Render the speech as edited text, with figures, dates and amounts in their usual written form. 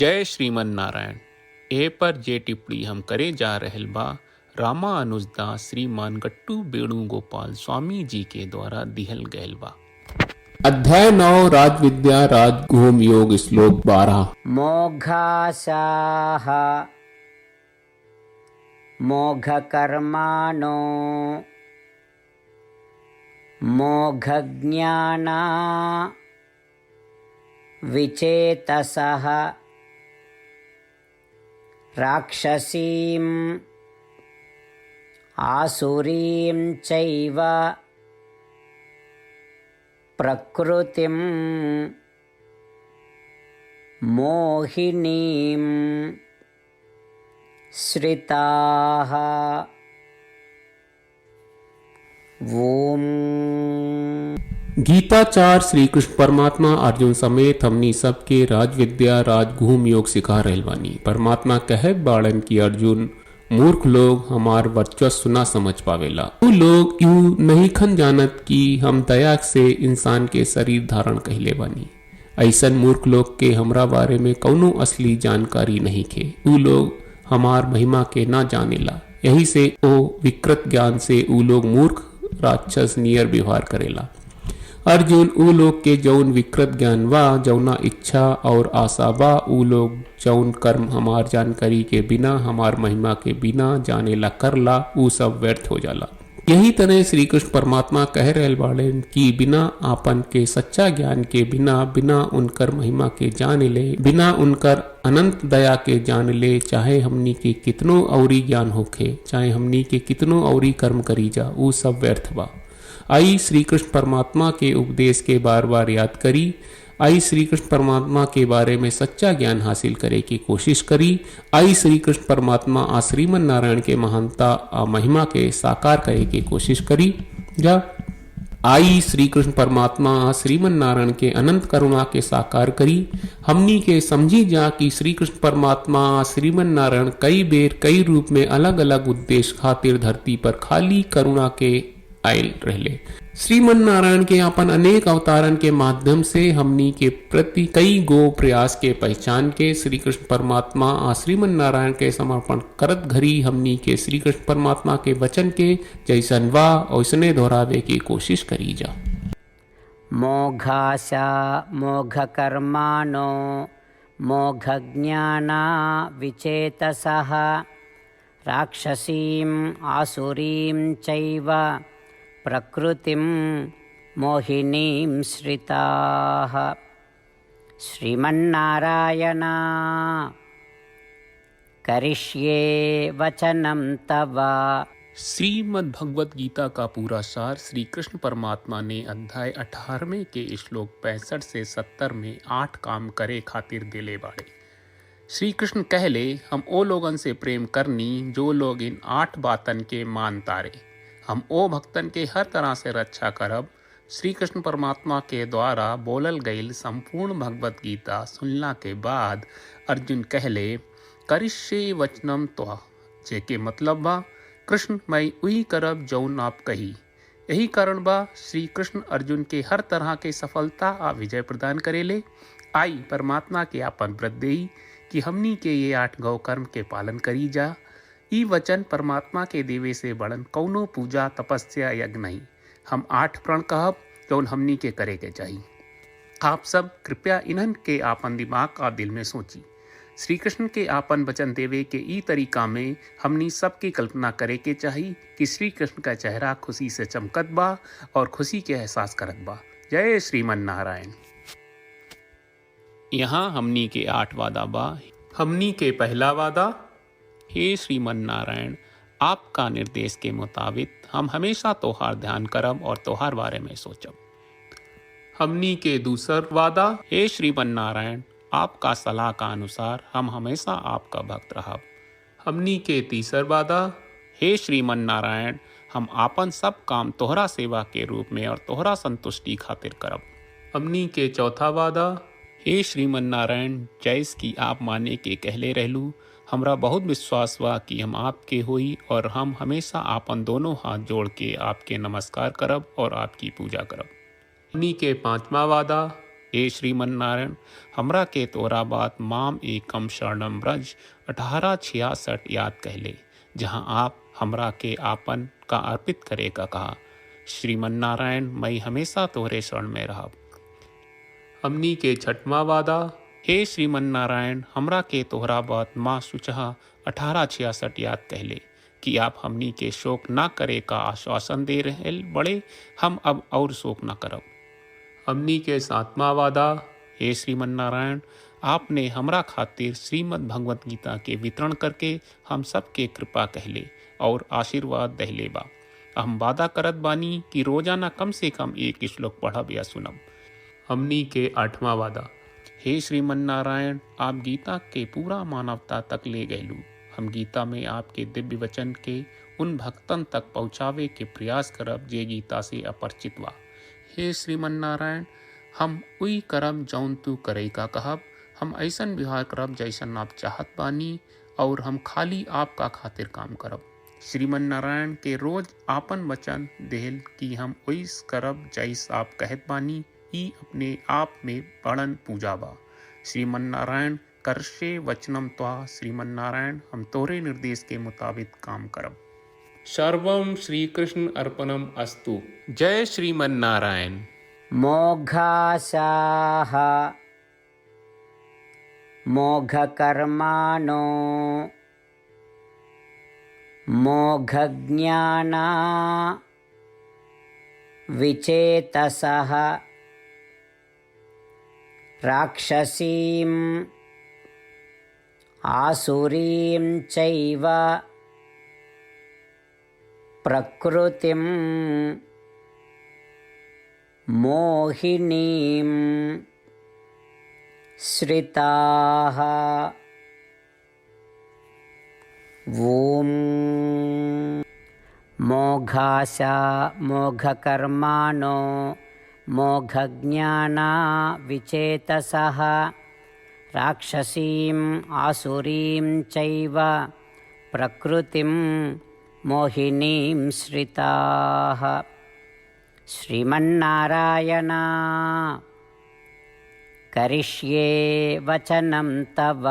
जय श्रीमन नारायण। ए पर जे टिप्पणी हम करे जा रहल बा रामानुजदास श्रीमान गट्टू वेणुगोपाल स्वामी जी के द्वारा दिहल गयल बा। अध्याय 9 राजविद्या राजगुह्य योग श्लोक 12। मोघासाः मोघकर्माणो मोघज्ञाना विचेतसः राक्षसीं आसुरीं चैव प्रकृतिं मोहिनीं श्रिताः। ओम। गीताचार्य श्री कृष्ण परमात्मा अर्जुन समेत हमनी सबके राजविद्या राजगुह्य योग सिखा रहल बानी। परमात्मा कहत बाड़न की अर्जुन मूर्ख लोग हमार वर्चस्व ना समझ पावेला। उ लोग यूं नहीं खन जानत कि हम दया से इंसान के शरीर धारण कहले बानी। ऐसन मूर्ख लोग के हमरा बारे में कौनो असली जानकारी नहीं खे। उ लोग हमार महिमा के ना जानेला, यही से ओ विकृत ज्ञान से उ लोग मूर्ख राक्षस नियर व्यवहार करेला। अर्जुन उ लोग के जौन विकृत ज्ञान बा, जौना इच्छा और आशा बा, उ लोग जौन कर्म हमार जानकारी के बिना हमार महिमा के बिना जानेला करला, उ सब व्यर्थ हो जाला। यही तरह श्री कृष्ण परमात्मा कह रहल बाड़े कि बिना आपन के सच्चा ज्ञान के बिना उनकर महिमा के जाने ले, बिना उनकर अनंत दया के जान ले, चाहे हमनी के कितनो औरी ज्ञान होखे, चाहे हमनी के कितनो औरी कर्म करी जा, उ सब व्यर्थ बा। आई श्री कृष्ण परमात्मा के उपदेश के बार बार याद करी। आई श्री कृष्ण परमात्मा के बारे में सच्चा ज्ञान हासिल करे की कोशिश करी। आई श्री कृष्ण परमात्मा आ श्रीमन नारायण के महानता आ महिमा के साकार करे की कोशिश करी जा। आई श्री कृष्ण परमात्मा आ श्रीमन नारायण के अनंत करुणा के साकार करी। हमनी के समझी जा कि श्री कृष्ण परमात्मा आ श्रीमन नारायण कई बेर कई रूप में अलग अलग उद्देश्य खातिर धरती पर खाली करुणा के आयल रहले। श्रीमन नारायण के अपन अनेक अवतारन के माध्यम से हमनी के प्रति कई गो प्रयास के पहचान के श्री कृष्ण परमात्मा आ श्रीमन नारायण के समर्पण करत घरी हमनी के श्री कृष्ण परमात्मा के वचन के जैसन वा वैसने दोहरावे की कोशिश करी जा। मोघासा मोघकर्माणो मोघज्ञाना विचेतसः राक्षसीं आसुरीं चैव प्रकृतिं मोहिनीं श्रिताः। श्रीमन्नारायण करिष्ये वचनं तव। श्रीमद् भगवत गीता का पूरा सार श्री कृष्ण परमात्मा ने अध्याय 18 के श्लोक 65 से 70 में 8 काम करे खातिर दिले बाड़े। श्री कृष्ण कहले हम ओ लोगन से प्रेम करनी जो लोग इन 8 बातन के मान तारे। हम ओ भक्तन के हर तरह से रक्षा करब। श्री कृष्ण परमात्मा के द्वारा बोलल गईल संपूर्ण भगवत गीता सुनला के बाद अर्जुन कहले करिष्ये वचनम त्वा, जेके मतलब बा कृष्ण मैं वही करब जौन आप कही। यही कारण बा श्री कृष्ण अर्जुन के हर तरह के सफलता आ विजय प्रदान करेले। आई परमात्मा के आपन व्रत देई कि हमनी के ये 8 गौ कर्म के पालन करी जा। ई वचन परमात्मा के देवे से बड़न कौनो पूजा तपस्या यज्ञ नहीं। हम 8 प्रण कहब जौन हमनी के करे के चाहिए। आप सब कृपया इन्हन के आपन दिमाग और दिल में सोची। श्री कृष्ण के आपन वचन देवे के ई तरीका में हमनी सबकी कल्पना करे के चाहिए कि श्री कृष्ण का चेहरा खुशी से चमकत बा और खुशी के एहसास करत बा। जय श्रीमन नारायण। यहाँ हमनी के 8 वादा बा। हमनी के पहला वादा, हे श्रीमन नारायण आपका निर्देश के मुताबिक हम हमेशा तोहार ध्यान करब और तोहार बारे में सोचब। हमनी के दूसर वादा, हे श्रीमन नारायण आपका सलाह का अनुसार हम हमेशा आपका भक्त रहब। हमनी के तीसर वादा, हे श्रीमन नारायण हम आपन सब काम तोहरा सेवा के रूप में और तोहरा संतुष्टि खातिर करब। हमनी के चौथा वादा, हे श्रीमन नारायण जैस की आप माने के कहले रहलू, हमरा बहुत विश्वास बा कि हम आपके होई और हम हमेशा आपन दोनों हाथ जोड़ के आपके नमस्कार करब और आपकी पूजा करब। हमनी के 5वां वादा, हे श्रीमन्नारायण, हमरा के तोरा बात माम एकम शरणम ब्रज 1866 याद कहले, जहाँ आप हमरा के आपन का अर्पित करे का कहा। श्रीमन्नारायण, मैं हमेशा तोरे शरण में रहब। हमनी के छठवा वादा। हे श्रीमन्नारायण, हमरा के तोहरा बात माँ सुचहा 1866 याद कहले कि आप हमनी के शोक ना करे का आश्वासन दे रहे बड़े, हम अब और शोक ना करब। हमनी के सातवां वादा। हे श्रीमन्नारायण, आपने हमरा खातिर श्रीमद् भगवत गीता के वितरण करके हम सबके कृपा कहले और आशीर्वाद दहले बा। हम वादा करत बानी कि रोजाना कम से कम एक श्लोक पढ़ब या सुनब। हमनी के आठवां वादा। हे श्रीमन्नारायण, आप गीता के पूरा मानवता तक ले गयलू। हम गीता में आपके दिव्य वचन के उन भक्तन तक पहुँचावे के प्रयास करब जे गीता से अपरिचित बा। हे श्रीमन्नारायण, हम उई करब जौन तू करे का कहब। हम ऐसन व्यवहार करब जैसन आप चाहत बानी और हम खाली आपका खातिर काम करब। श्रीमन्नारायण के रोज आपन वचन देहल कि हम ओइस करब जैस आप कहत बानी, ई अपने आप में बड़न पूजा बा। श्रीमन्नारायण, करशे वचनम त्वा। श्रीमन्नारायण, हम तोरे निर्देश के मुताबिक काम करब। सर्वम श्री कृष्ण अर्पणम अस्तु। जय श्रीमन्नारायण। मोघासाः मोघकर्माणो मोघज्ञाना विचेतसः राक्षसीम् आसुरीं चैव प्रकृतिं मोहिनीं श्रिताः। ॐ मोघासा मोघकर्माणो मोघज्ञाना विचेतसः राक्षसीम् आसुरीं चैव प्रकृतिं मोहिनीं श्रिताः। श्रीमन्नारायण, करिष्ये वचनं तव।